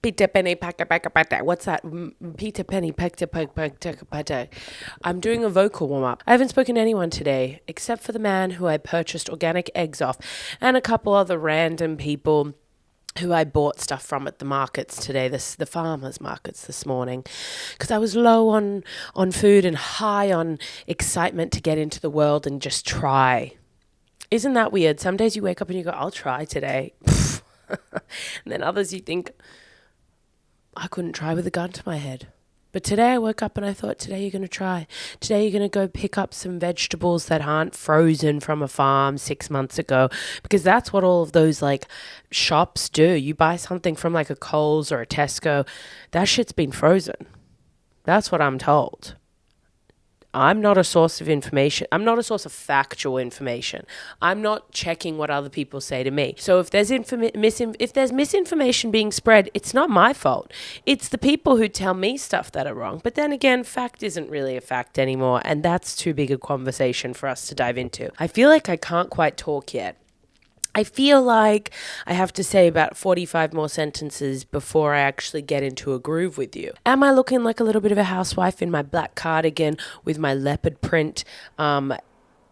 Peter Penny, what's that? Peter Penny, I'm doing a vocal warm-up. I haven't spoken to anyone today, except for the man who I purchased organic eggs off, and a couple other random people who I bought stuff from at the markets today, the farmers markets this morning, because I was low on food and high on excitement to get into the world and just try. Isn't that weird? Some days you wake up and you go, I'll try today. And then others you think, I couldn't try with a gun to my head. But today I woke up and I thought, today you're going to try. Today you're going to go pick up some vegetables that aren't frozen from a farm 6 months ago. Because that's what all of those like shops do. You buy something from like a Coles or a Tesco, that shit's been frozen. That's what I'm told. I'm not a source of information. I'm not a source of factual information. I'm not checking what other people say to me. So if there's misinformation being spread, it's not my fault. It's the people who tell me stuff that are wrong. But then again, fact isn't really a fact anymore, and that's too big a conversation for us to dive into. I feel like I can't quite talk yet. I feel like I have to say about 45 more sentences before I actually get into a groove with you. Am I looking like a little bit of a housewife in my black cardigan with my leopard print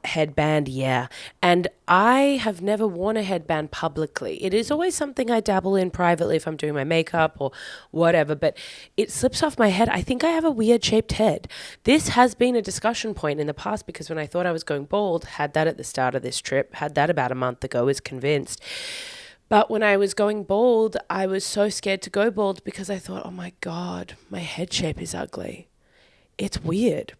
headband? Yeah. And I have never worn a headband publicly. It is always something I dabble in privately if I'm doing my makeup or whatever, but it slips off my head. I think I have a weird shaped head. This has been a discussion point in the past because when I thought I was going bald, had that at the start of this trip, had that about a month ago, was convinced. But when I was going bald, I was so scared to go bald because I thought, oh my God, my head shape is ugly. It's weird.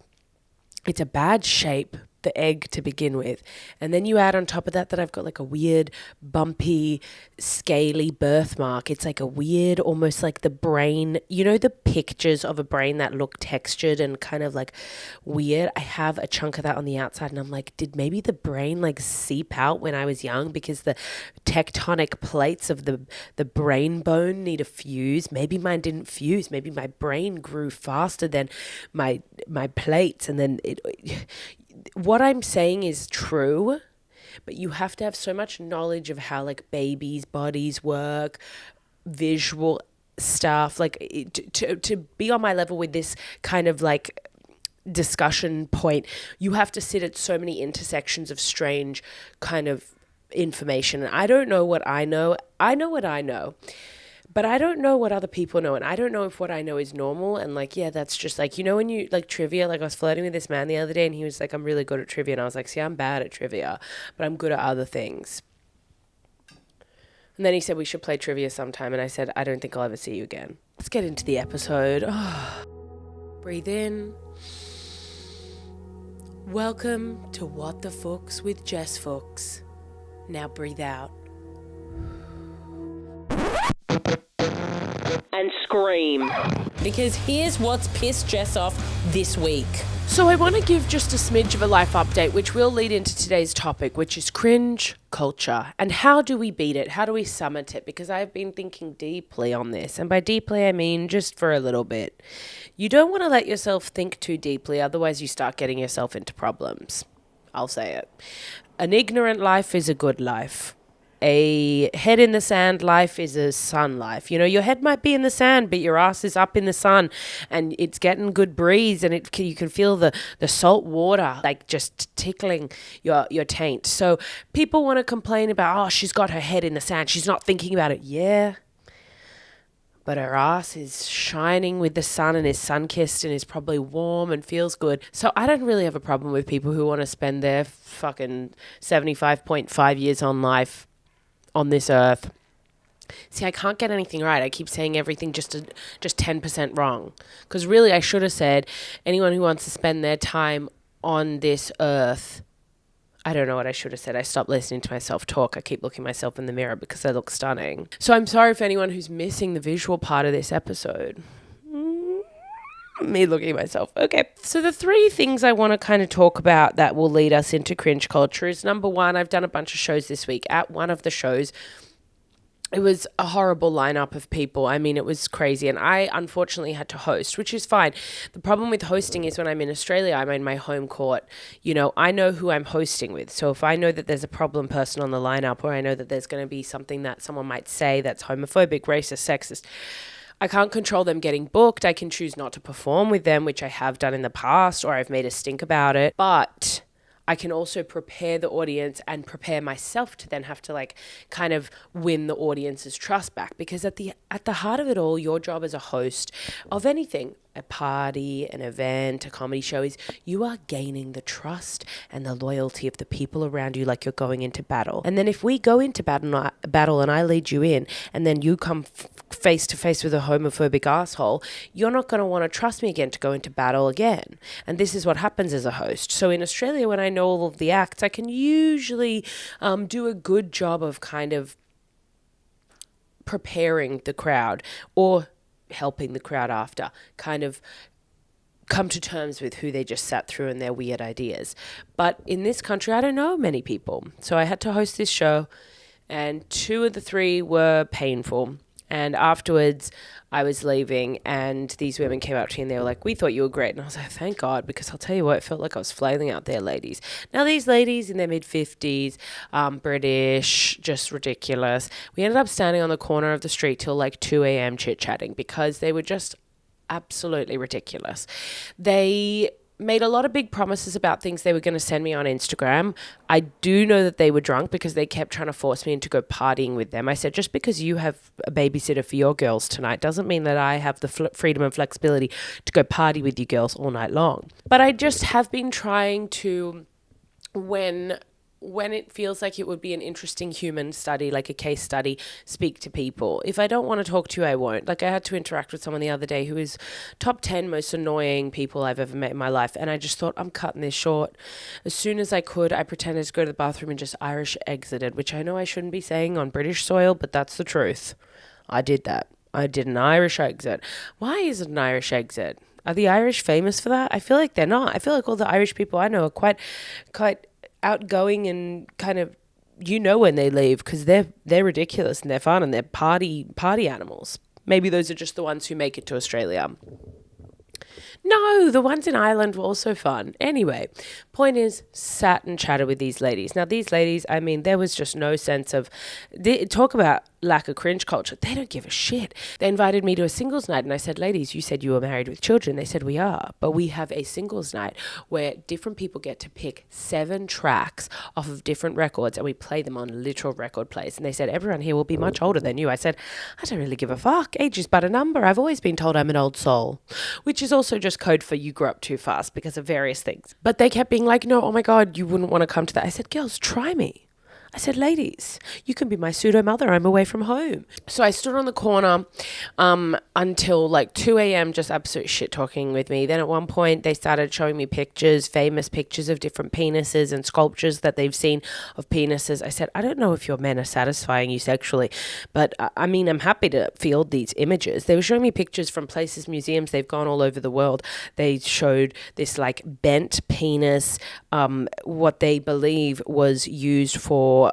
It's a bad shape, the egg to begin with. And then you add on top of that I've got like a weird bumpy scaly birthmark. It's like a weird, almost like the brain, you know, the pictures of a brain that look textured and kind of like weird. I have a chunk of that on the outside and I'm like, did maybe the brain like seep out when I was young because the tectonic plates of the brain bone need a fuse? Maybe mine didn't fuse. Maybe my brain grew faster than my plates, and then what I'm saying is true, but you have to have so much knowledge of how like babies' bodies work, visual stuff, like to be on my level with this kind of like discussion point. You have to sit at so many intersections of strange kind of information. And I don't know what I know. I know what I know. But I don't know what other people know, and I don't know if what I know is normal. And like, yeah, that's just like, you know, when you like trivia, like I was flirting with this man the other day and he was like, I'm really good at trivia. And I was like, see, I'm bad at trivia, but I'm good at other things. And then he said, we should play trivia sometime. And I said, I don't think I'll ever see you again. Let's get into the episode. Breathe in. Welcome to What the Fuchs with Jess Fuchs. Now breathe out. And scream. Because here's what's pissed Jess off this week. So I want to give just a smidge of a life update, which will lead into today's topic, which is cringe culture. And how do we beat it? How do we summit it? Because I've been thinking deeply on this. And by deeply, I mean just for a little bit. You don't want to let yourself think too deeply, otherwise you start getting yourself into problems. I'll say it. An ignorant life is a good life. A head in the sand life is a sun life. You know, your head might be in the sand, but your ass is up in the sun and it's getting good breeze and you can feel the salt water like just tickling your taint. So people want to complain about, oh, she's got her head in the sand. She's not thinking about it. Yeah. But her ass is shining with the sun and is sun-kissed and is probably warm and feels good. So I don't really have a problem with people who want to spend their fucking 75.5 years on life on this earth. See, I can't get anything right. I keep saying everything just 10% wrong. Because really, I should have said anyone who wants to spend their time on this earth. I don't know what I should have said. I stopped listening to myself talk. I keep looking myself in the mirror because I look stunning. So I'm sorry for anyone who's missing the visual part of this episode. Me looking at myself. Okay. So the three things I want to kind of talk about that will lead us into cringe culture is, number one, I've done a bunch of shows this week. At one of the shows, it was a horrible lineup of people. I mean, it was crazy. And I unfortunately had to host, which is fine. The problem with hosting is when I'm in Australia, I'm in my home court. You know, I know who I'm hosting with. So if I know that there's a problem person on the lineup, or I know that there's going to be something that someone might say that's homophobic, racist, sexist, I can't control them getting booked. I can choose not to perform with them, which I have done in the past, or I've made a stink about it. But I can also prepare the audience and prepare myself to then have to like kind of win the audience's trust back. Because at the heart of it all, your job as a host of anything, a party, an event, a comedy show, is you are gaining the trust and the loyalty of the people around you like you're going into battle. And then if we go into battle and I lead you in, and then you come face to face with a homophobic asshole, you're not going to want to trust me again to go into battle again. And this is what happens as a host. So in Australia, when I know all of the acts, I can usually do a good job of kind of preparing the crowd, or helping the crowd after kind of come to terms with who they just sat through and their weird ideas. But in this country, I don't know many people. So I had to host this show, and 2 of the 3 were painful. And afterwards, I was leaving, and these women came up to me and they were like, "We thought you were great." And I was like, "Thank God," because I'll tell you what, it felt like I was flailing out there, ladies. Now, these ladies in their mid-50s, British, just ridiculous. We ended up standing on the corner of the street till like 2 a.m. chit-chatting because they were just absolutely ridiculous. They made a lot of big promises about things they were going to send me on Instagram. I do know that they were drunk because they kept trying to force me into go partying with them. I said, just because you have a babysitter for your girls tonight doesn't mean that I have the freedom and flexibility to go party with you girls all night long. But I just have been trying to, when it feels like it would be an interesting human study, like a case study, speak to people. If I don't want to talk to you, I won't. Like, I had to interact with someone the other day who is top 10 most annoying people I've ever met in my life. And I just thought, I'm cutting this short. As soon as I could, I pretended to go to the bathroom and just Irish exited, which I know I shouldn't be saying on British soil, but that's the truth. I did that. I did an Irish exit. Why is it an Irish exit? Are the Irish famous for that? I feel like they're not. I feel like all the Irish people I know are quite outgoing and kind of, when they leave, because they're ridiculous and they're fun and they're party animals. Maybe those are just the ones who make it to Australia. No, the ones in Ireland were also fun. Anyway, point is, sat and chatted with these ladies. Now, these ladies, I mean, there was just no sense of, talk about lack of cringe culture. They don't give a shit. They invited me to a singles night and I said, "Ladies, you said you were married with children." They said, "We are, but we have a singles night where different people get to pick 7 tracks off of different records and we play them on literal record plays." And they said, "Everyone here will be much older than you." I said, "I don't really give a fuck. Age is but a number. I've always been told I'm an old soul," which is also just code for you grew up too fast because of various things. But they kept being like, "No, oh my God, you wouldn't want to come to that." I said, "Girls, try me." I said, "Ladies, you can be my pseudo mother. I'm away from home." So I stood on the corner until like 2 a.m. just absolute shit talking with me. Then at one point they started showing me pictures, famous pictures of different penises and sculptures that they've seen of penises. I said, "I don't know if your men are satisfying you sexually, but I mean, I'm happy to field these images." They were showing me pictures from places, museums. They've gone all over the world. They showed this like bent penis, what they believe was used for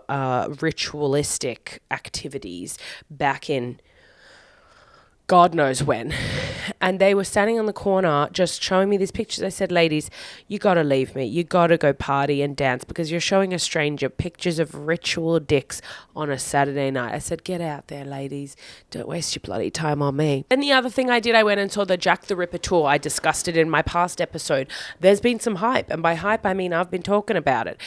ritualistic activities back in God knows when. And they were standing on the corner just showing me these pictures. I said, "Ladies, you got to leave me. You got to go party and dance because you're showing a stranger pictures of ritual dicks on a Saturday night." I said, "Get out there, ladies. Don't waste your bloody time on me." And the other thing I did, I went and saw the Jack the Ripper tour. I discussed it in my past episode. There's been some hype. And by hype, I mean I've been talking about it.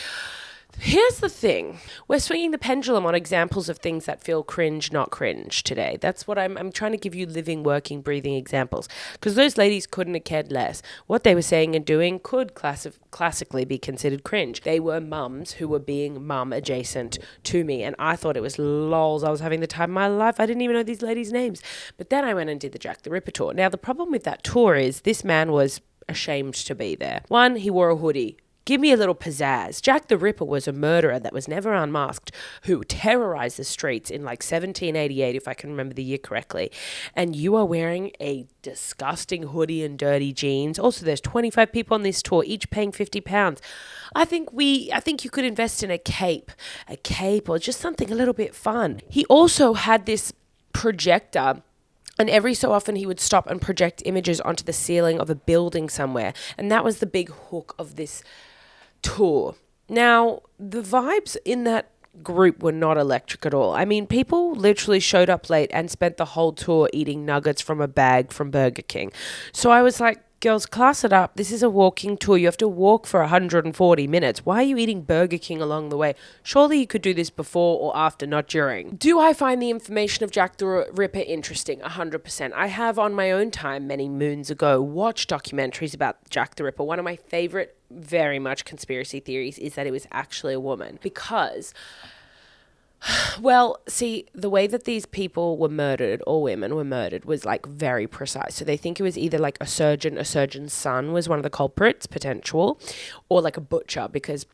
Here's the thing. We're swinging the pendulum on examples of things that feel cringe, not cringe today. That's what I'm trying to give you living, working, breathing examples. Because those ladies couldn't have cared less. What they were saying and doing could classically be considered cringe. They were mums who were being mum adjacent to me. And I thought it was lols. I was having the time of my life. I didn't even know these ladies' names. But then I went and did the Jack the Ripper tour. Now, the problem with that tour is this man was ashamed to be there. One, he wore a hoodie. Give me a little pizzazz. Jack the Ripper was a murderer that was never unmasked who terrorized the streets in like 1788, if I can remember the year correctly. And you are wearing a disgusting hoodie and dirty jeans. Also, there's 25 people on this tour, each paying £50. I think you could invest in a cape or just something a little bit fun. He also had this projector. And every so often he would stop and project images onto the ceiling of a building somewhere. And that was the big hook of this tour. Now, the vibes in that group were not electric at all. I mean, people literally showed up late and spent the whole tour eating nuggets from a bag from Burger King. So I was like, girls, class it up. This is a walking tour. You have to walk for 140 minutes. Why are you eating Burger King along the way? Surely you could do this before or after, not during. Do I find the information of Jack the Ripper interesting? 100%. I have on my own time many moons ago watched documentaries about Jack the Ripper. One of my favorite, very much conspiracy theories is that it was actually a woman because... Well, see, the way that these people were murdered, all women were murdered, was like very precise. So they think it was either like a surgeon's son was one of the culprits, potential, or like a butcher, because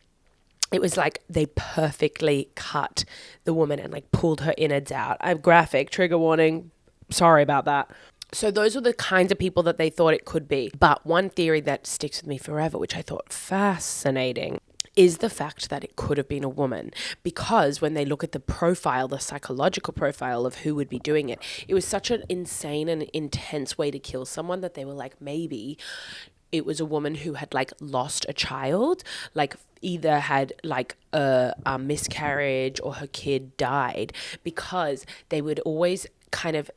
it was like they perfectly cut the woman and like pulled her innards out. I'm graphic, trigger warning, sorry about that. So those were the kinds of people that they thought it could be. But one theory that sticks with me forever, which I thought fascinating, is the fact that it could have been a woman, because when they look at the profile, the psychological profile of who would be doing it, it was such an insane and intense way to kill someone that they were like, maybe it was a woman who had like lost a child, like either had like a miscarriage or her kid died, because they would always kind of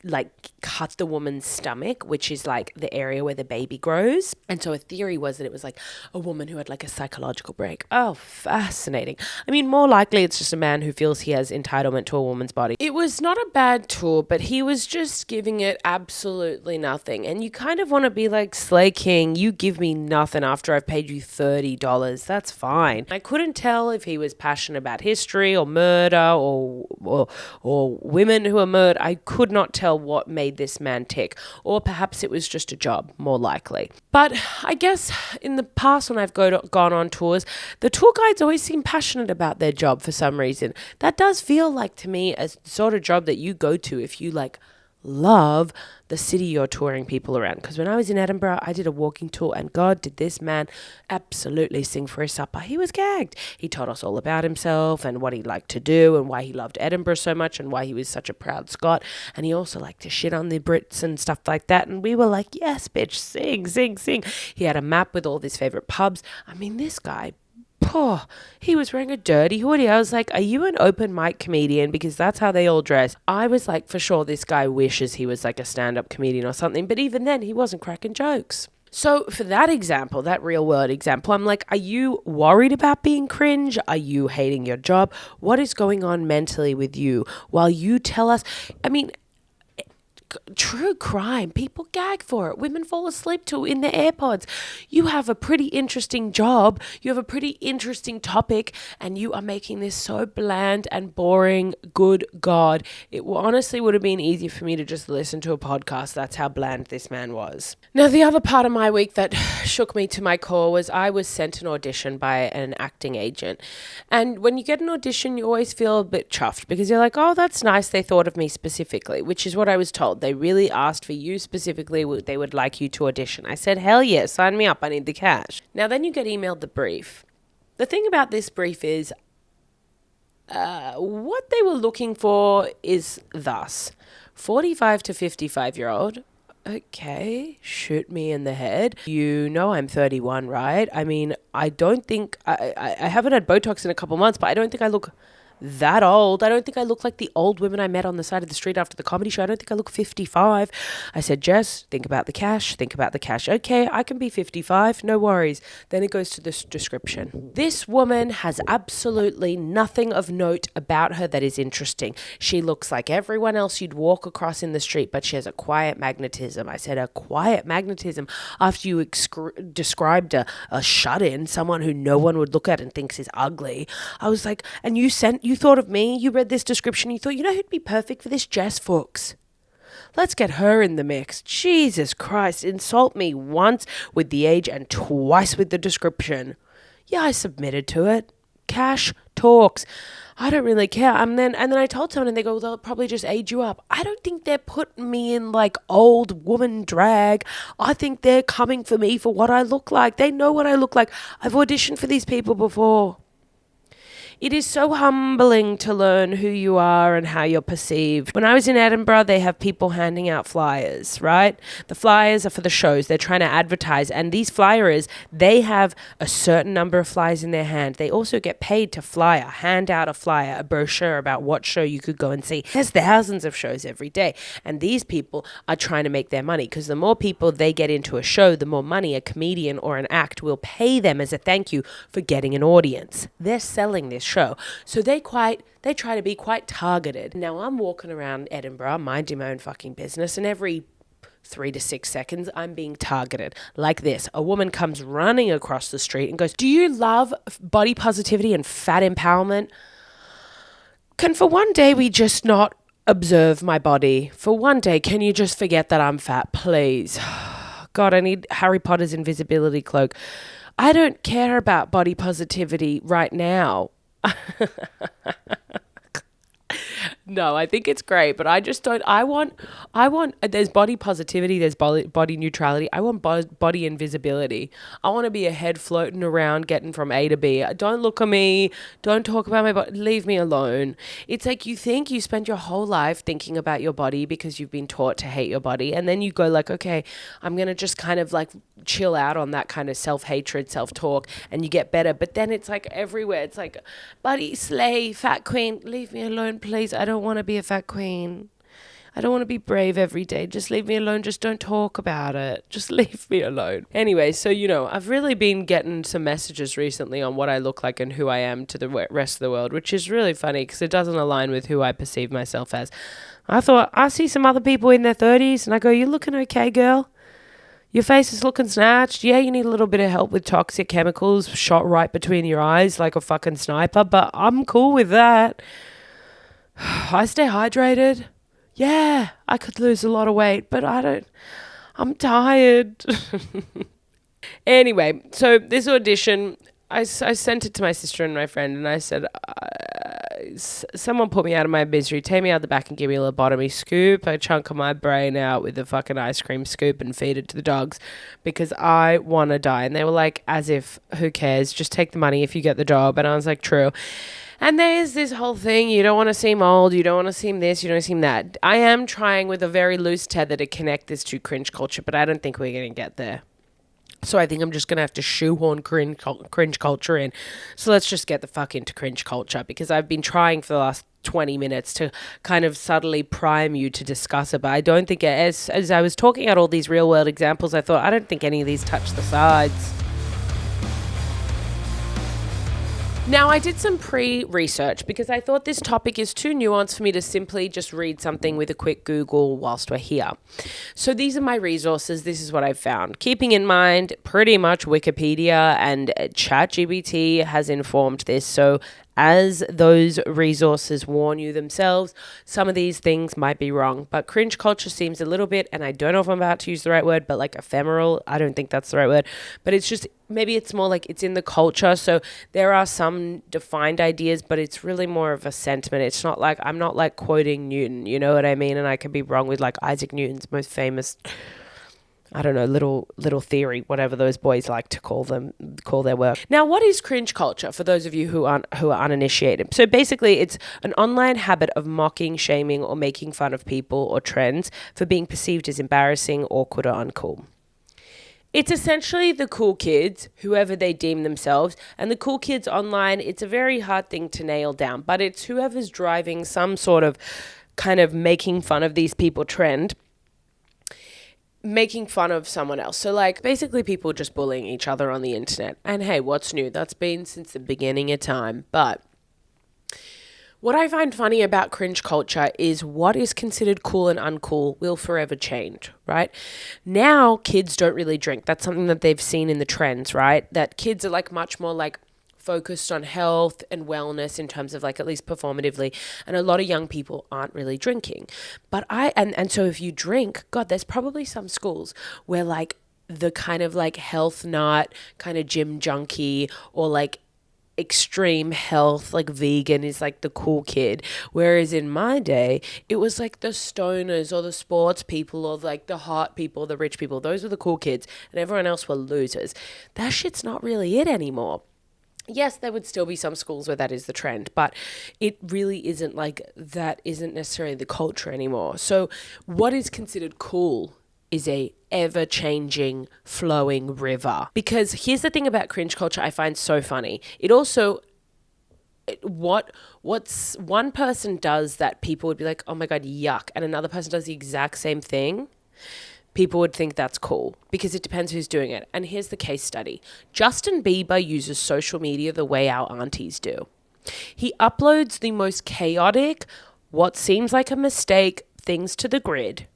like cut the woman's stomach, which is like the area where the baby grows. And so a theory was that it was like a woman who had like a psychological break. Oh, fascinating. I mean, more likely it's just a man who feels he has entitlement to a woman's body. It was not a bad tour, but he was just giving it absolutely nothing. And you kind of want to be like, Slay King, you give me nothing after I've paid you $30. That's fine. I couldn't tell if he was passionate about history or murder or women who are murdered. I could not tell what made this man tick, or perhaps it was just a job, more likely. But I guess in the past when I've gone on tours, the tour guides always seem passionate about their job for some reason. That does feel like to me a sort of job that you go to if you like love the city you're touring people around. Because when I was in Edinburgh, I did a walking tour, and God, did this man absolutely sing for his supper. He was gagged. He told us all about himself and what he liked to do and why he loved Edinburgh so much and why he was such a proud Scot. And he also liked to shit on the Brits and stuff like that. And we were like, yes, bitch, sing, sing, sing. He had a map with all his favorite pubs. I mean, this guy, he was wearing a dirty hoodie. I was like, are you an open mic comedian? Because that's how they all dress. I was like, for sure, this guy wishes he was like a stand-up comedian or something. But even then, he wasn't cracking jokes. So for that example, that real world example, I'm like, are you worried about being cringe? Are you hating your job? What is going on mentally with you while you tell us? I mean, true crime, people gag for it, women fall asleep to in their AirPods. You have a pretty interesting job, you have a pretty interesting topic, and you are making this so bland and boring. Good God, it honestly would have been easier for me to just listen to a podcast. That's how bland this man was. Now, the other part of my week that shook me to my core was I was sent an audition by an acting agent, and when you get an audition, you always feel a bit chuffed because you're like, oh, that's nice, they thought of me specifically, which is what I was told. They really asked for you specifically. They would like you to audition. I said, hell yeah, sign me up. I need the cash. Now, then you get emailed the brief. The thing about this brief is what they were looking for is thus: 45 to 55-year-old. Okay, shoot me in the head. You know I'm 31, right? I mean, I don't think... I haven't had Botox in a couple months, but I don't think I look that old. I don't think I look like the old women I met on the side of the street after the comedy show. I don't think I look 55. I said, Jess, think about the cash. Think about the cash. Okay, I can be 55. No worries. Then it goes to this description. This woman has absolutely nothing of note about her that is interesting. She looks like everyone else you'd walk across in the street, but she has a quiet magnetism. I said, a quiet magnetism after you described a shut-in, someone who no one would look at and thinks is ugly. I was like, and you thought of me, you read this description, you thought, you know who'd be perfect for this? Jess Fuchs. Let's get her in the mix. Jesus Christ, insult me once with the age and twice with the description. Yeah, I submitted to it. Cash talks. I don't really care. And then I told someone and they go, well, they'll probably just age you up. I don't think they're putting me in like old woman drag. I think they're coming for me for what I look like. They know what I look like. I've auditioned for these people before. It is so humbling to learn who you are and how you're perceived. When I was in Edinburgh, they have people handing out flyers, right? The flyers are for the shows. They're trying to advertise. And these flyers, they have a certain number of flyers in their hand. They also get paid to hand out a flyer, a brochure about what show you could go and see. There's thousands of shows every day. And these people are trying to make their money, because the more people they get into a show, the more money a comedian or an act will pay them as a thank you for getting an audience. They're selling this show. So they try to be quite targeted. Now I'm walking around Edinburgh, minding my own fucking business, and every 3 to 6 seconds, I'm being targeted like this. A woman comes running across the street and goes, "Do you love body positivity and fat empowerment? Can for one day we just not observe my body? For one day, can you just forget that I'm fat, please? God, I need Harry Potter's invisibility cloak. I don't care about body positivity right now." No, I think it's great, but I just don't. I want, there's body positivity, there's body neutrality. I want body invisibility. I want to be a head floating around getting from A to B. Don't look at me. Don't talk about my body. Leave me alone. It's like you think you spend your whole life thinking about your body because you've been taught to hate your body. And then you go like, okay, I'm going to just kind of like chill out on that kind of self-hatred, self-talk, and you get better. But then it's like everywhere. It's like, body slay, fat queen, leave me alone, please. I don't want to be a fat queen. I don't want to be brave every day. Just leave me alone. Just don't talk about it. Just leave me alone. Anyway, so, I've really been getting some messages recently on what I look like and who I am to the rest of the world, which is really funny because it doesn't align with who I perceive myself as. I thought, I see some other people in their 30s and I go, "You're looking okay, girl. Your face is looking snatched. Yeah, you need a little bit of help with toxic chemicals shot right between your eyes like a fucking sniper, but I'm cool with that. I stay hydrated. Yeah, I could lose a lot of weight, but I'm tired." Anyway, so this audition, I sent it to my sister and my friend, and I said, someone put me out of my misery, take me out the back and give me a lobotomy, scoop a chunk of my brain out with a fucking ice cream scoop and feed it to the dogs because I want to die. And they were like, as if, who cares? Just take the money if you get the job. And I was like, true. And there's this whole thing, you don't want to seem old, you don't want to seem this, you don't seem that. I am trying with a very loose tether to connect this to cringe culture, but I don't think we're going to get there. So I think I'm just going to have to shoehorn cringe culture in. So let's just get the fuck into cringe culture, because I've been trying for the last 20 minutes to kind of subtly prime you to discuss it. But I don't think, as I was talking out all these real world examples, I thought, I don't think any of these touch the sides. Now, I did some pre-research because I thought this topic is too nuanced for me to simply just read something with a quick Google whilst we're here. So these are my resources. This is what I've found. Keeping in mind, pretty much Wikipedia and ChatGPT has informed this. So as those resources warn you themselves, some of these things might be wrong. But cringe culture seems a little bit, and I don't know if I'm about to use the right word, but like ephemeral. I don't think that's the right word. But it's just, maybe it's more like it's in the culture. So there are some defined ideas, but it's really more of a sentiment. It's not like, I'm not like quoting Newton, you know what I mean? And I could be wrong with like Isaac Newton's most famous, I don't know, little theory, whatever those boys like to call their work. Now, what is cringe culture for those of you who are uninitiated? So basically, it's an online habit of mocking, shaming, or making fun of people or trends for being perceived as embarrassing, awkward, or uncool. It's essentially the cool kids, whoever they deem themselves, and the cool kids online, it's a very hard thing to nail down, but it's whoever's driving some sort of kind of making fun of these people trend, making fun of someone else. So like basically people just bullying each other on the internet. And hey, what's new? That's been since the beginning of time. But what I find funny about cringe culture is what is considered cool and uncool will forever change, right? Now kids don't really drink. That's something that they've seen in the trends, right? That kids are like much more like focused on health and wellness in terms of like at least performatively, and a lot of young people aren't really drinking. But and so if you drink, God, there's probably some schools where like the kind of like health nut, kind of gym junkie, or like extreme health, like vegan, is like the cool kid. Whereas in my day, it was like the stoners or the sports people or like the hot people, the rich people. Those were the cool kids, and everyone else were losers. That shit's not really it anymore. Yes, there would still be some schools where that is the trend, but it really isn't like that isn't necessarily the culture anymore. So what is considered cool is a ever-changing flowing river. Because here's the thing about cringe culture I find so funny. It also what's one person does that people would be like, "Oh my god, yuck," and another person does the exact same thing, people would think that's cool because it depends who's doing it. And here's the case study. Justin Bieber uses social media the way our aunties do. He uploads the most chaotic, what seems like a mistake, things to the grid.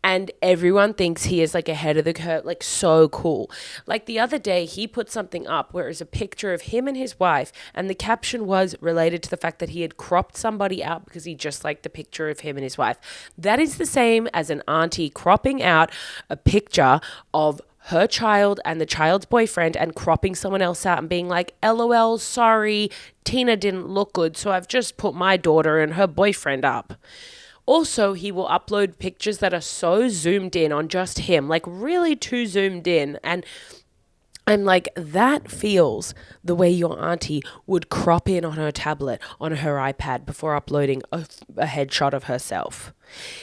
And everyone thinks he is like ahead of the curve, like so cool. Like the other day, he put something up where it was a picture of him and his wife, and the caption was related to the fact that he had cropped somebody out because he just liked the picture of him and his wife. That is the same as an auntie cropping out a picture of her child and the child's boyfriend and cropping someone else out and being like, LOL, sorry, Tina didn't look good, so I've just put my daughter and her boyfriend up. Also, he will upload pictures that are so zoomed in on just him, like really too zoomed in. And I'm like, that feels the way your auntie would crop in on her tablet, on her iPad before uploading a headshot of herself.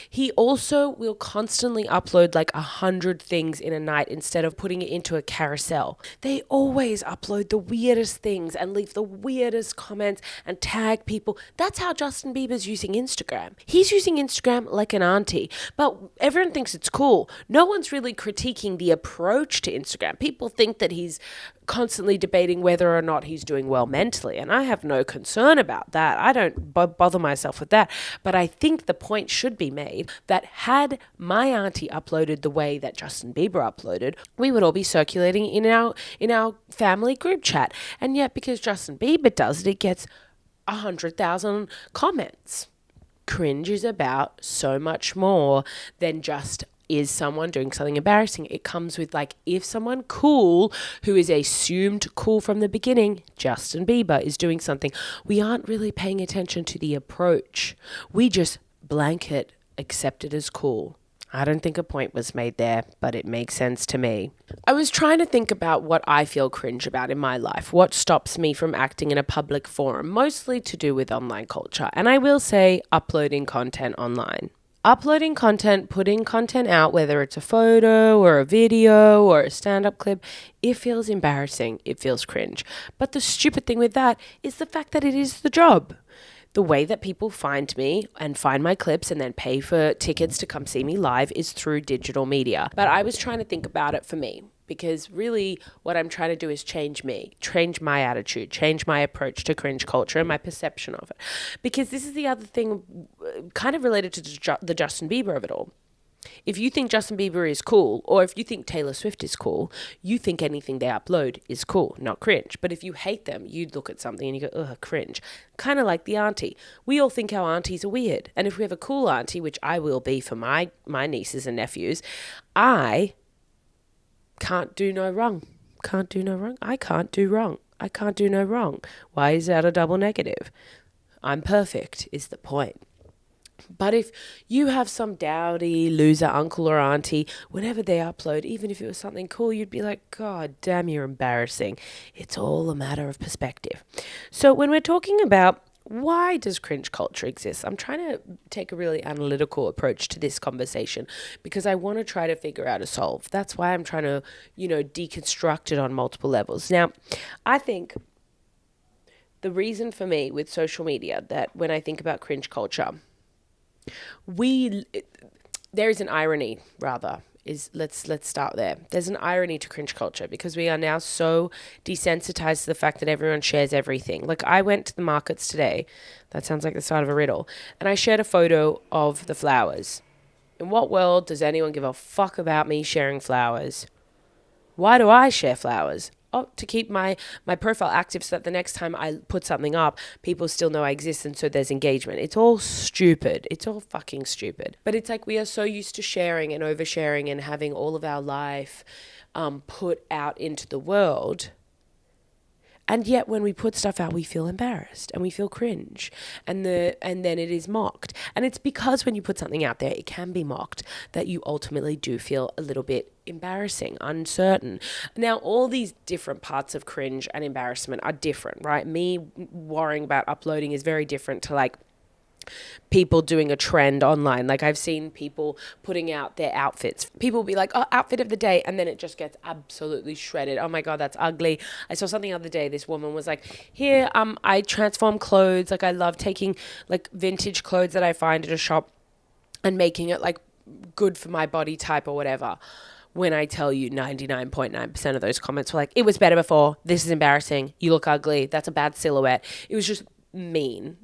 He also will constantly upload like 100 things in a night instead of putting it into a carousel. They always upload the weirdest things and leave the weirdest comments and tag people. That's how Justin Bieber's using Instagram. He's using Instagram like an auntie, but everyone thinks it's cool. No one's really critiquing the approach to Instagram. People think that he's constantly debating whether or not he's doing well mentally, and I have no concern about that. I don't bother myself with that, but I think the point should be made that had my auntie uploaded the way that Justin Bieber uploaded, we would all be circulating in our family group chat, and yet because Justin Bieber does it, it gets 100,000 comments. Cringe is about so much more than just is someone doing something embarrassing. It comes with like, if someone cool who is assumed cool from the beginning, Justin Bieber, is doing something, we aren't really paying attention to the approach. We just blanket accept it as cool. I don't think a point was made there, but it makes sense to me. I was trying to think about what I feel cringe about in my life, what stops me from acting in a public forum, mostly to do with online culture. And I will say uploading content online. Uploading content, putting content out, whether it's a photo or a video or a stand-up clip, it feels embarrassing, it feels cringe. But the stupid thing with that is the fact that it is the job. The way that people find me and find my clips and then pay for tickets to come see me live is through digital media. But I was trying to think about it for me, because really what I'm trying to do is change me, change my attitude, change my approach to cringe culture and my perception of it. Because this is the other thing kind of related to the Justin Bieber of it all. If you think Justin Bieber is cool, or if you think Taylor Swift is cool, you think anything they upload is cool, not cringe. But if you hate them, you look at something and you go, ugh, cringe. Kind of like the auntie. We all think our aunties are weird. And if we have a cool auntie, which I will be for my nieces and nephews, I can't do no wrong. Can't do no wrong. I can't do wrong. I can't do no wrong. Why is that a double negative? I'm perfect is the point. But if you have some dowdy loser uncle or auntie, whenever they upload, even if it was something cool, you'd be like, God damn, you're embarrassing. It's all a matter of perspective. So when we're talking about why does cringe culture exist, I'm trying to take a really analytical approach to this conversation because I want to try to figure out a solve. That's why I'm trying to, deconstruct it on multiple levels. Now, I think the reason for me with social media that when I think about cringe culture, there is an irony, rather, let's start there. There's an irony to cringe culture because we are now so desensitized to the fact that everyone shares everything. Like, I went to the markets today. That sounds like the start of a riddle. And I shared a photo of the flowers. In what world does anyone give a fuck about me sharing flowers? Why do I share flowers? Oh, to keep my profile active so that the next time I put something up, people still know I exist and so there's engagement. It's all stupid. It's all fucking stupid. But it's like we are so used to sharing and oversharing and having all of our life put out into the world. And yet when we put stuff out, we feel embarrassed and we feel cringe, and then it is mocked. And it's because when you put something out there, it can be mocked, that you ultimately do feel a little bit embarrassing, uncertain. Now, all these different parts of cringe and embarrassment are different, right? Me worrying about uploading is very different to like people doing a trend online. Like I've seen people putting out their outfits. People will be like, oh, outfit of the day. And then it just gets absolutely shredded. Oh my God, that's ugly. I saw something the other day. This woman was like, here, I transform clothes. Like I love taking like vintage clothes that I find at a shop and making it like good for my body type or whatever. When I tell you 99.9% of those comments were like, it was better before. This is embarrassing. You look ugly. That's a bad silhouette. It was just mean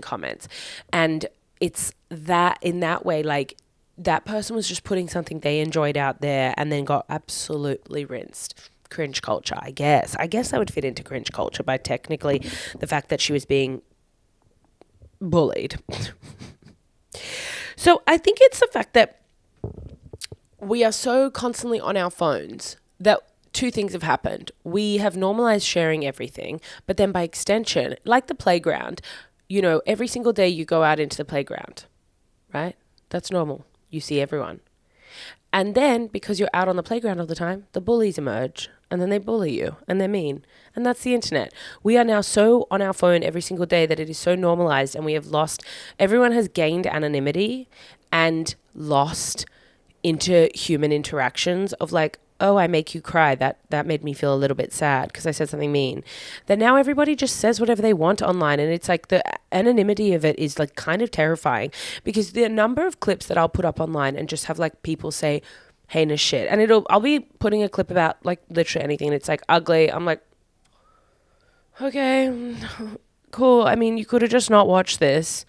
comments. And it's that in that way, like that person was just putting something they enjoyed out there and then got absolutely rinsed. Cringe culture, I guess that would fit into cringe culture by technically the fact that she was being bullied. So I think it's the fact that we are so constantly on our phones that two things have happened. We have normalized sharing everything, but then by extension, like the playground, you know, every single day you go out into the playground, right? That's normal. You see everyone. And then because you're out on the playground all the time, the bullies emerge and then they bully you and they're mean. And that's the internet. We are now so on our phone every single day that it is so normalized, and we have lost, everyone has gained anonymity and lost into human interactions of like, oh, I make you cry. That made me feel a little bit sad because I said something mean. That now everybody just says whatever they want online. And it's like the anonymity of it is like kind of terrifying, because the number of clips that I'll put up online and just have like people say heinous shit. And I'll be putting a clip about like literally anything. And it's like ugly. I'm like, okay, cool. I mean, you could have just not watched this.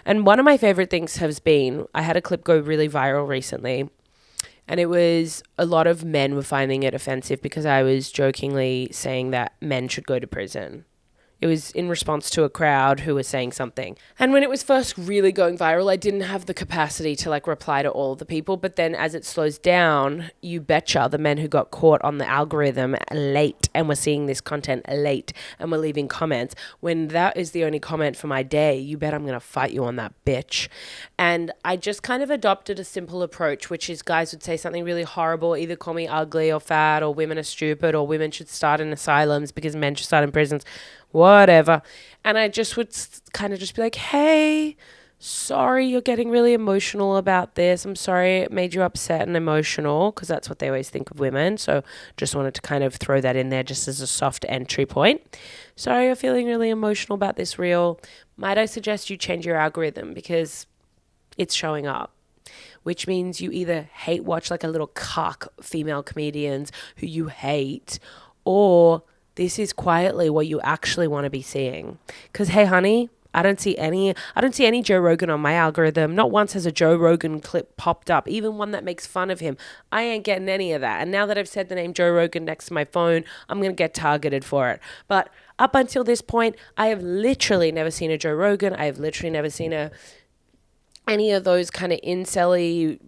And one of my favorite things has been, I had a clip go really viral recently. And it was a lot of men were finding it offensive because I was jokingly saying that men should go to prison. It was in response to a crowd who was saying something. And when it was first really going viral, I didn't have the capacity to like reply to all of the people. But then as it slows down, you betcha the men who got caught on the algorithm late and were seeing this content late and were leaving comments. When that is the only comment for my day, you bet I'm going to fight you on that, bitch. And I just kind of adopted a simple approach, which is guys would say something really horrible, either call me ugly or fat or women are stupid or women should start in asylums because men should start in prisons. Whatever. And I just would kind of just be like, hey, sorry you're getting really emotional about this. I'm sorry it made you upset and emotional, because that's what they always think of women. So just wanted to kind of throw that in there just as a soft entry point. Sorry you're feeling really emotional about this reel. Might I suggest you change your algorithm because it's showing up? Which means you either hate watch like a little cuck female comedians who you hate, or this is quietly what you actually want to be seeing. Because, hey, honey, I don't see any Joe Rogan on my algorithm. Not once has a Joe Rogan clip popped up, even one that makes fun of him. I ain't getting any of that. And now that I've said the name Joe Rogan next to my phone, I'm going to get targeted for it. But up until this point, I have literally never seen a Joe Rogan. I have literally never seen any of those kind of incel-y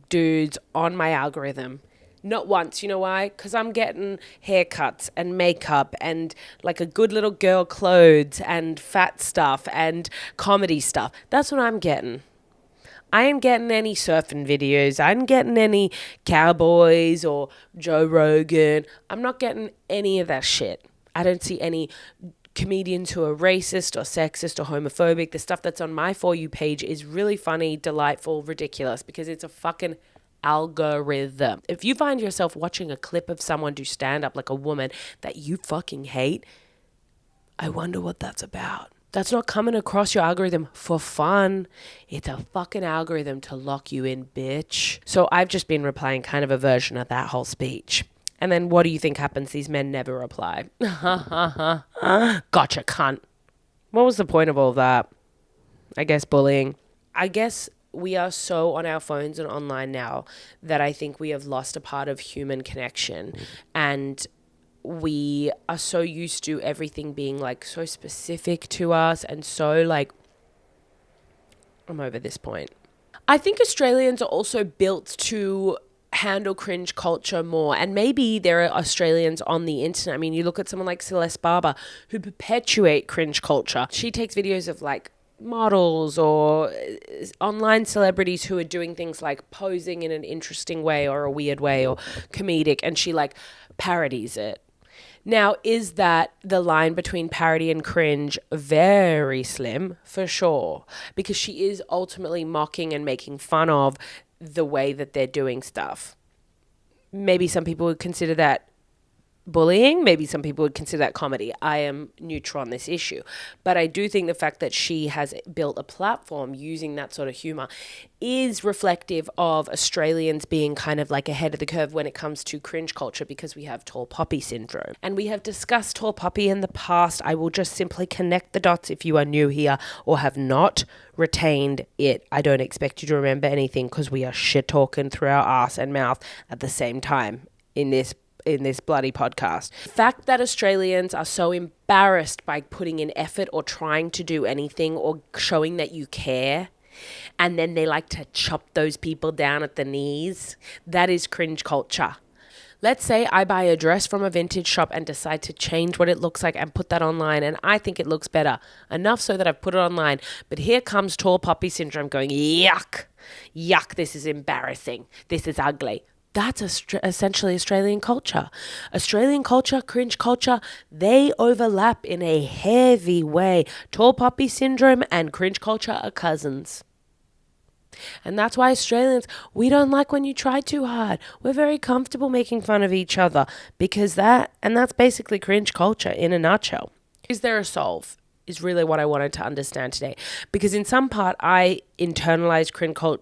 dudes on my algorithm. Not once. You know why? Because I'm getting haircuts and makeup and like a good little girl clothes and fat stuff and comedy stuff. That's what I'm getting. I ain't getting any surfing videos. I ain't getting any cowboys or Joe Rogan. I'm not getting any of that shit. I don't see any comedians who are racist or sexist or homophobic. The stuff that's on my For You page is really funny, delightful, ridiculous, because it's a fucking algorithm. If you find yourself watching a clip of someone do stand up, like a woman that you fucking hate, I wonder what that's about. That's not coming across your algorithm for fun. It's a fucking algorithm to lock you in, bitch. So I've just been replying kind of a version of that whole speech. And then what do you think happens? These men never reply. Gotcha, cunt. What was the point of all that? I guess bullying. I guess we are so on our phones and online now that I think we have lost a part of human connection. And we are so used to everything being like so specific to us and so like, I'm over this point. I think Australians are also built to handle cringe culture more. And maybe there are Australians on the internet. I mean, you look at someone like Celeste Barber who perpetuate cringe culture. She takes videos of like models or online celebrities who are doing things like posing in an interesting way or a weird way or comedic, and she like parodies it. Now, is that the line between parody and cringe? Very slim, for sure, because she is ultimately mocking and making fun of the way that they're doing stuff. Maybe some people would consider that bullying. Maybe some people would consider that comedy. I am neutral on this issue. But I do think the fact that she has built a platform using that sort of humor is reflective of Australians being kind of like ahead of the curve when it comes to cringe culture, because we have tall poppy syndrome. And we have discussed tall poppy in the past. I will just simply connect the dots if you are new here or have not retained it. I don't expect you to remember anything because we are shit talking through our ass and mouth at the same time in this bloody podcast. The fact that Australians are so embarrassed by putting in effort or trying to do anything or showing that you care, and then they like to chop those people down at the knees, that is cringe culture. Let's say I buy a dress from a vintage shop and decide to change what it looks like and put that online, and I think it looks better. Enough so that I've put it online. But here comes tall poppy syndrome going, yuck, this is embarrassing. This is ugly. That's essentially Australian culture. Australian culture, cringe culture, they overlap in a heavy way. Tall poppy syndrome and cringe culture are cousins. And that's why Australians, we don't like when you try too hard. We're very comfortable making fun of each other because that's basically cringe culture in a nutshell. Is there a solve? Is really what I wanted to understand today. Because in some part, I internalized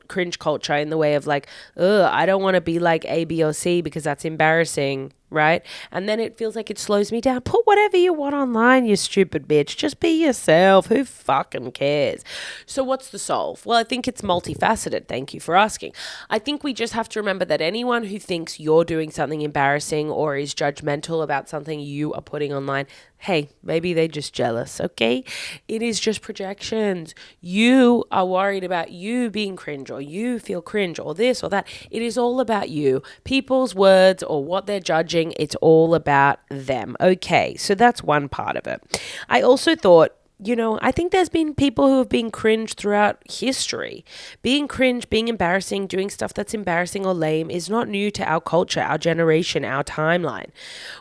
cringe culture in the way of like, I don't want to be like A, B, or C because that's embarrassing, right? And then it feels like it slows me down. Put whatever you want online, you stupid bitch. Just be yourself. Who fucking cares? So what's the solve? Well, I think it's multifaceted. Thank you for asking. I think we just have to remember that anyone who thinks you're doing something embarrassing or is judgmental about something you are putting online, hey, maybe they're just jealous, okay? It is just projections. You are worried about you being cringe, or you feel cringe, or this or that. It is all about you. People's words or what they're judging, it's all about them. Okay, so that's one part of it. I also thought, I think there's been people who have been cringe throughout history. Being cringe, being embarrassing, doing stuff that's embarrassing or lame is not new to our culture, our generation, our timeline.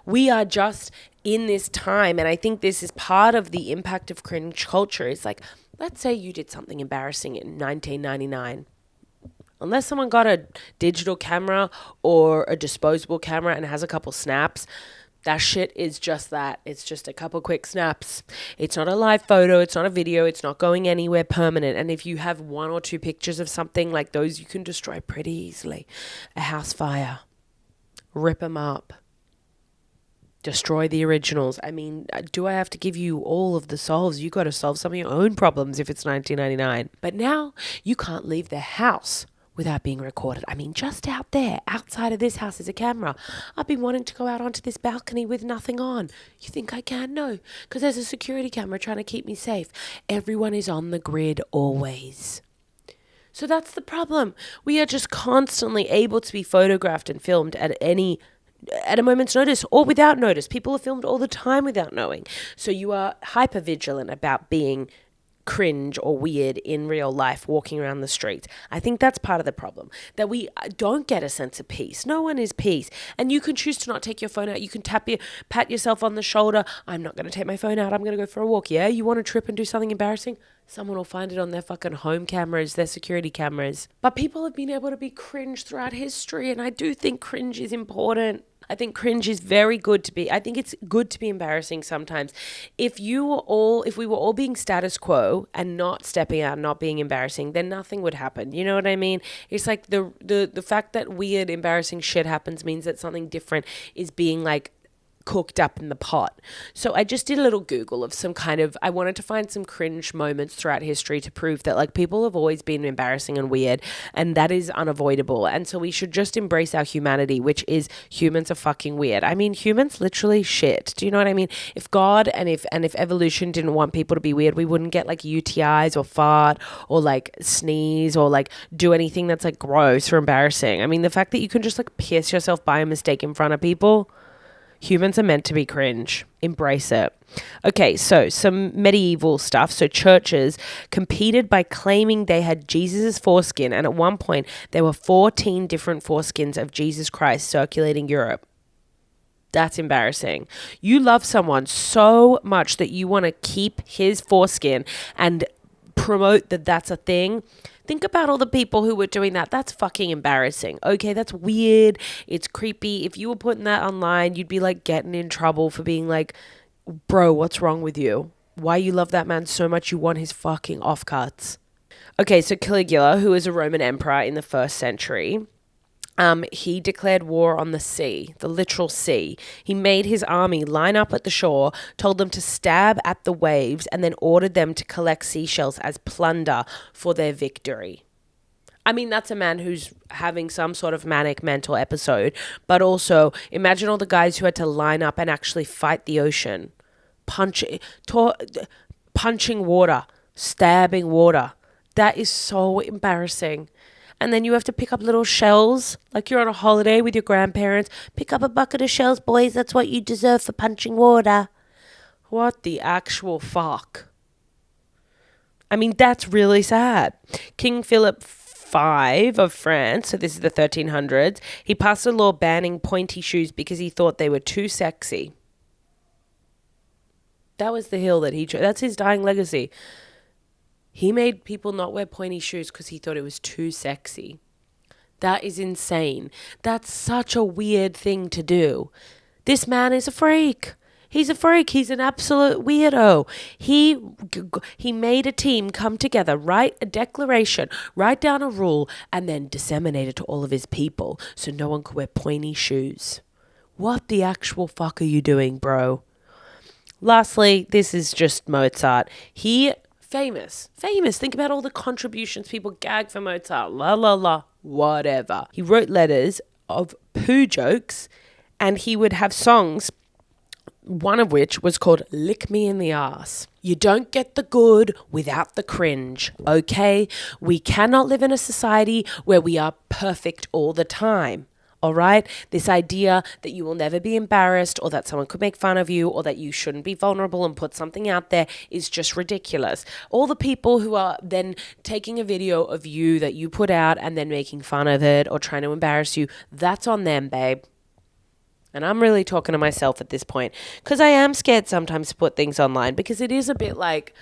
We are just in this time, and I think this is part of the impact of cringe culture. Is like, let's say you did something embarrassing in 1999. Unless someone got a digital camera or a disposable camera and has a couple snaps, that shit is just that. It's just a couple quick snaps. It's not a live photo. It's not a video. It's not going anywhere permanent. And if you have one or two pictures of something like those, you can destroy pretty easily. A house fire. Rip them up. Destroy the originals. I mean, do I have to give you all of the solves? You got to solve some of your own problems if it's 1999. But now you can't leave the house without being recorded. I mean, just out there, outside of this house is a camera. I've been wanting to go out onto this balcony with nothing on. You think I can? No, because there's a security camera trying to keep me safe. Everyone is on the grid always. So that's the problem. We are just constantly able to be photographed and filmed at a moment's notice or without notice. People are filmed all the time without knowing. So you are hyper vigilant about being cringe or weird in real life, walking around the streets. I think that's part of the problem, that we don't get a sense of peace. No one is peace. And you can choose to not take your phone out. You can pat yourself on the shoulder. I'm not going to take my phone out. I'm going to go for a walk. Yeah, you want to trip and do something embarrassing? Someone will find it on their fucking home cameras, their security cameras. But people have been able to be cringe throughout history, and I do think cringe is important. I think cringe is very good to be. I think it's good to be embarrassing sometimes. If we were all being status quo and not stepping out, not being embarrassing, then nothing would happen. You know what I mean? It's like the fact that weird, embarrassing shit happens means that something different is being like cooked up in the pot. So I just did a little Google of some kind of, I wanted to find some cringe moments throughout history to prove that like people have always been embarrassing and weird, and that is unavoidable. And so we should just embrace our humanity, which is humans are fucking weird. I mean, humans literally shit. Do you know what I mean? If God and if evolution didn't want people to be weird, we wouldn't get like UTIs or fart or like sneeze or like do anything that's like gross or embarrassing. I mean, the fact that you can just like pierce yourself by a mistake in front of people. Humans are meant to be cringe. Embrace it. Okay, so some medieval stuff. So churches competed by claiming they had Jesus's foreskin, and at one point there were 14 different foreskins of Jesus Christ circulating Europe. That's embarrassing. You love someone so much that you want to keep his foreskin and promote that that's a thing. Think about all the people who were doing that. That's fucking embarrassing. Okay, that's weird. It's creepy. If you were putting that online, you'd be like getting in trouble for being like, bro, what's wrong with you? Why you love that man so much you want his fucking offcuts? Okay, so Caligula, who was a Roman emperor in the 1st century, he declared war on the sea, the literal sea. He made his army line up at the shore, told them to stab at the waves, and then ordered them to collect seashells as plunder for their victory. I mean, that's a man who's having some sort of manic mental episode, but also imagine all the guys who had to line up and actually fight the ocean, punching water, stabbing water. That is so embarrassing. And then you have to pick up little shells, like you're on a holiday with your grandparents. Pick up a bucket of shells, boys. That's what you deserve for punching water. What the actual fuck? I mean, that's really sad. King Philip V of France, so this is the 1300s, he passed a law banning pointy shoes because he thought they were too sexy. That was the hill that he chose. That's his dying legacy. He made people not wear pointy shoes because he thought it was too sexy. That is insane. That's such a weird thing to do. This man is a freak. He's a freak. He's an absolute weirdo. He made a team come together, write a declaration, write down a rule, and then disseminate it to all of his people so no one could wear pointy shoes. What the actual fuck are you doing, bro? Lastly, this is just Mozart. Famous. Think about all the contributions. People gag for Mozart. Whatever. He wrote letters of poo jokes, and he would have songs, one of which was called Lick Me in the Arse. You don't get the good without the cringe, okay? We cannot live in a society where we are perfect all the time. All right? This idea that you will never be embarrassed or that someone could make fun of you or that you shouldn't be vulnerable and put something out there is just ridiculous. All the people who are then taking a video of you that you put out and then making fun of it or trying to embarrass you, that's on them, babe. And I'm really talking to myself at this point because I am scared sometimes to put things online because it is a bit like,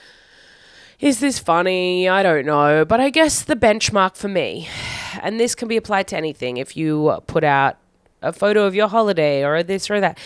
is this funny? I don't know. But I guess the benchmark for me, and this can be applied to anything, if you put out a photo of your holiday or this or that,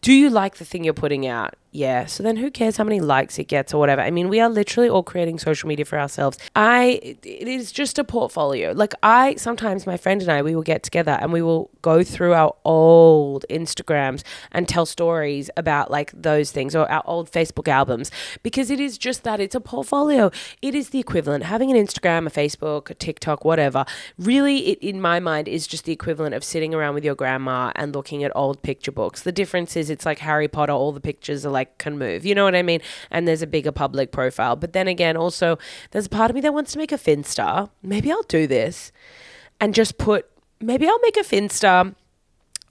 do you like the thing you're putting out? Yeah. So then who cares how many likes it gets or whatever? I mean, we are literally all creating social media for ourselves. It is just a portfolio. Like sometimes my friend and I, we will get together and we will go through our old Instagrams and tell stories about like those things or our old Facebook albums because it is just that. It's a portfolio. It is the equivalent. Having an Instagram, a Facebook, a TikTok, whatever, really it, in my mind, is just the equivalent of sitting around with your grandma and looking at old picture books. The difference is it's like Harry Potter. All the pictures are like can move, you know what I mean? And there's a bigger public profile. But then again, also there's a part of me that wants to make a Finsta. Maybe I'll do this and just maybe I'll make a Finsta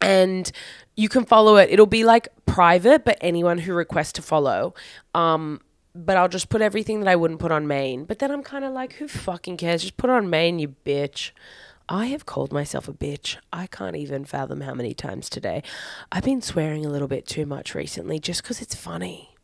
and you can follow it. It'll be like private, but anyone who requests to follow. But I'll just put everything that I wouldn't put on main. But then I'm kind of like, who fucking cares? Just put it on main, you bitch. I have called myself a bitch. I can't even fathom how many times today. I've been swearing a little bit too much recently just because it's funny.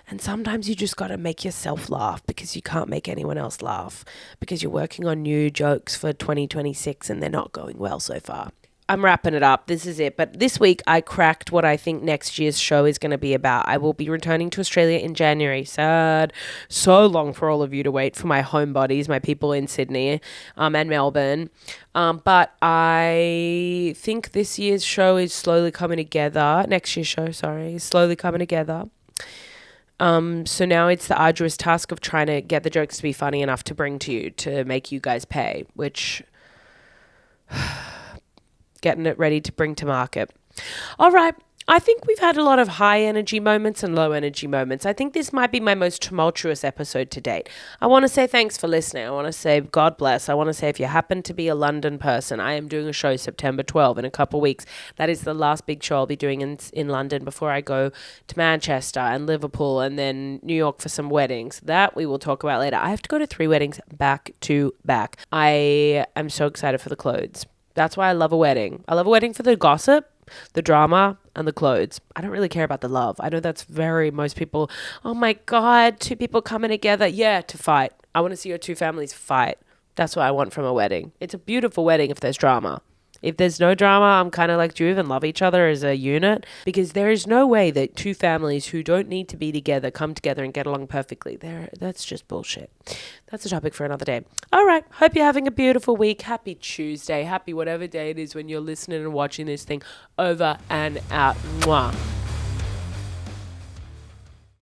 And sometimes you just got to make yourself laugh because you can't make anyone else laugh because you're working on new jokes for 2026 and they're not going well so far. I'm wrapping it up. This is it. But this week I cracked what I think next year's show is going to be about. I will be returning to Australia in January. Sad. So long for all of you to wait for my homebodies, my people in Sydney and Melbourne. But I think this year's show is slowly coming together. Next year's show, sorry, is slowly coming together. So now it's the arduous task of trying to get the jokes to be funny enough to bring to you, to make you guys pay, which... getting it ready to bring to market. All right. I think we've had a lot of high energy moments and low energy moments. I think this might be my most tumultuous episode to date. I want to say thanks for listening. I want to say God bless. I want to say if you happen to be a London person, I am doing a show September 12 in a couple of weeks. That is the last big show I'll be doing in London before I go to Manchester and Liverpool and then New York for some weddings. That we will talk about later. I have to go to 3 weddings back to back. I am so excited for the clothes. That's why I love a wedding. I love a wedding for the gossip, the drama, and the clothes. I don't really care about the love. I know that's most people, oh my God, 2 people coming together. Yeah, to fight. I want to see your 2 families fight. That's what I want from a wedding. It's a beautiful wedding if there's drama. If there's no drama, I'm kind of like, do you even love each other as a unit? Because there is no way that 2 families who don't need to be together come together and get along perfectly. That's just bullshit. That's a topic for another day. All right. Hope you're having a beautiful week. Happy Tuesday. Happy whatever day it is when you're listening and watching this thing. Over and out. Mwah.